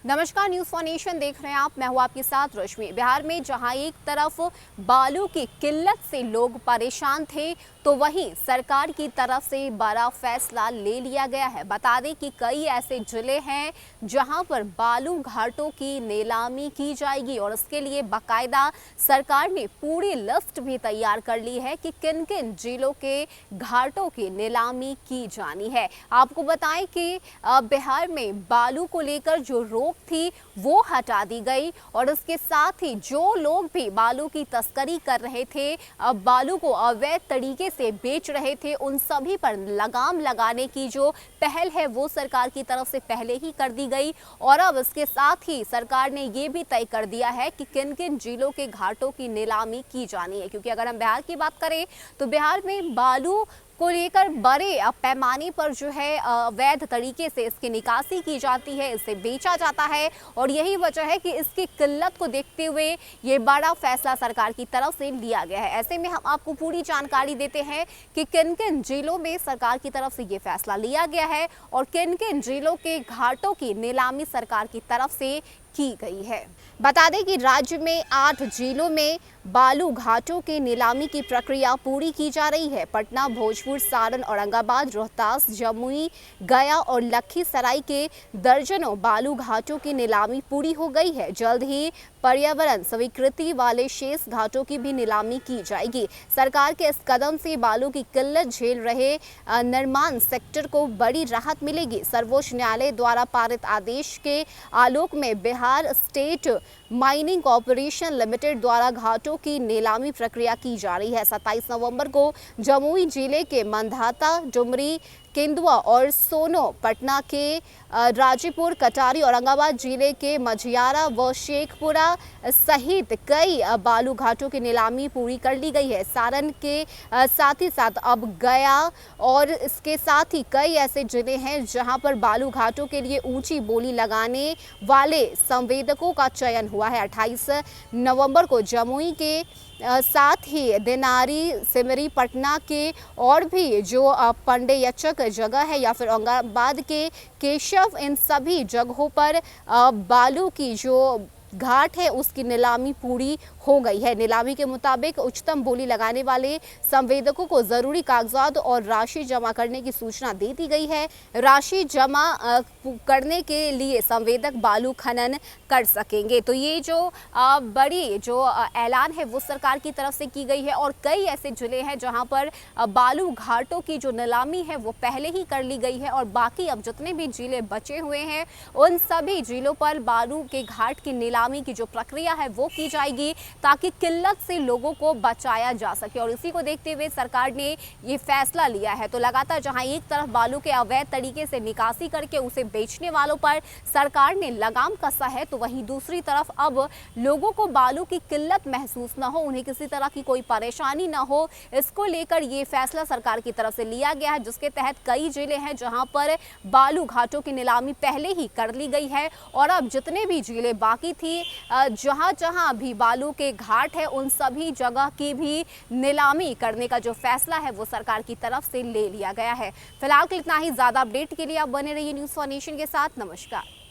नमस्कार, news for nation देख रहे हैं आप। मैं हूं आपके साथ रश्मि। बिहार में जहां एक तरफ बालू की किल्लत से लोग परेशान थे, तो वहीं सरकार की तरफ से बड़ा फैसला ले लिया गया है। बता दें कि कई ऐसे जिले हैं जहां पर बालू घाटों की नीलामी की जाएगी और इसके लिए बाकायदा सरकार ने पूरी लिस्ट भी तैयार कर ली है कि किन किन जिलों के घाटों की नीलामी की जानी है। आपको बताएं कि बिहार में बालू को लेकर जो रोक थी वो हटा दी गई और इसके साथ ही जो लोग भी बालू की तस्करी कर रहे थे, बालू को अवैध तरीके से बेच रहे थे, उन सभी पर लगाम लगाने की जो पहल है वो सरकार की तरफ से पहले ही कर दी गई। और अब इसके साथ ही सरकार ने ये भी तय कर दिया है कि किन किन जिलों के घाटों की नीलामी की जानी है। क्योंकि अगर हम बिहार की बात करें तो बिहार में बालू को लेकर बड़े पैमाने पर जो है अवैध तरीके से इसकी निकासी की जाती है, इसे बेचा जाता है और यही वजह है कि इसकी किल्लत को देखते हुए ये बड़ा फैसला सरकार की तरफ से लिया गया है। ऐसे में हम आपको पूरी जानकारी देते हैं कि किन किन जिलों में सरकार की तरफ से ये फैसला लिया गया है और किन किन जिलों के घाटों की नीलामी सरकार की तरफ से की गई है। बता दें कि राज्य में 8 जिलों में बालू घाटों के नीलामी की प्रक्रिया पूरी की जा रही है। पटना, भोजपुर, सारण, औरंगाबाद, रोहतास, जमुई, गया और लखीसराय के दर्जनों बालू घाटों की नीलामी पूरी हो गई है। जल्द ही पर्यावरण स्वीकृति वाले शेष घाटों की भी नीलामी की जाएगी। सरकार के इस कदम से बालू की किल्लत झेल रहे निर्माण सेक्टर को बड़ी राहत मिलेगी। सर्वोच्च न्यायालय द्वारा पारित आदेश के आलोक में Bihar state mining corporation limited द्वारा घाटों की नीलामी प्रक्रिया की जा रही है। 27 नवंबर को जमुई जिले के मंधाता, डुमरी, केंदुआ और सोनो, पटना के राजीपुर, कटारी, औरंगाबाद जिले के मझियारा व शेखपुरा सहित कई बालू घाटों की नीलामी पूरी कर ली गई है। सारण के साथ ही साथ अब गया और इसके साथ ही कई ऐसे जिले हैं जहां पर बालू घाटों के लिए ऊंची बोली लगाने वाले संवेदकों का चयन हुआ है। 28 नवंबर को जमुई के साथ ही देनारी, सिमरी, पटना के और भी जो पंडेयचक जगह है या फिर औरंगाबाद के केशव, इन सभी जगहों पर बालू की जो घाट है उसकी नीलामी पूरी हो गई है। नीलामी के मुताबिक उच्चतम बोली लगाने वाले संवेदकों को जरूरी कागजात और राशि जमा करने की सूचना दे दी गई है। राशि जमा करने के लिए संवेदक बालू खनन कर सकेंगे। तो ये जो बड़ी जो ऐलान है वो सरकार की तरफ से की गई है और कई ऐसे जिले हैं जहां पर बालू घाटों की जो नीलामी है वो पहले ही कर ली गई है और बाकी अब जितने भी जिले बचे हुए हैं उन सभी जिलों पर बालू के घाट की नीलामी की जो प्रक्रिया है वो की जाएगी ताकि किल्लत से लोगों को बचाया जा सके। और इसी को देखते हुए सरकार ने ये फैसला लिया है। तो लगातार जहां एक तरफ बालू के अवैध तरीके से निकासी करके उसे बेचने वालों पर सरकार ने लगाम कसा है, तो वहीं दूसरी तरफ अब लोगों को बालू की किल्लत महसूस न हो, उन्हें किसी तरह की कोई परेशानी न हो, इसको लेकर ये फैसला सरकार की तरफ से लिया गया है, जिसके तहत कई जिले हैं जहां पर बालू घाटों की नीलामी पहले ही कर ली गई है और अब जितने भी जिले बाकी थी, जहां जहां भी बालू के घाट है उन सभी जगह की भी नीलामी करने का जो फैसला है वो सरकार की तरफ से ले लिया गया है। फिलहाल इतना ही। ज्यादा अपडेट के लिए आप बने रहिए न्यूज़ फॉर नेशन के साथ। नमस्कार।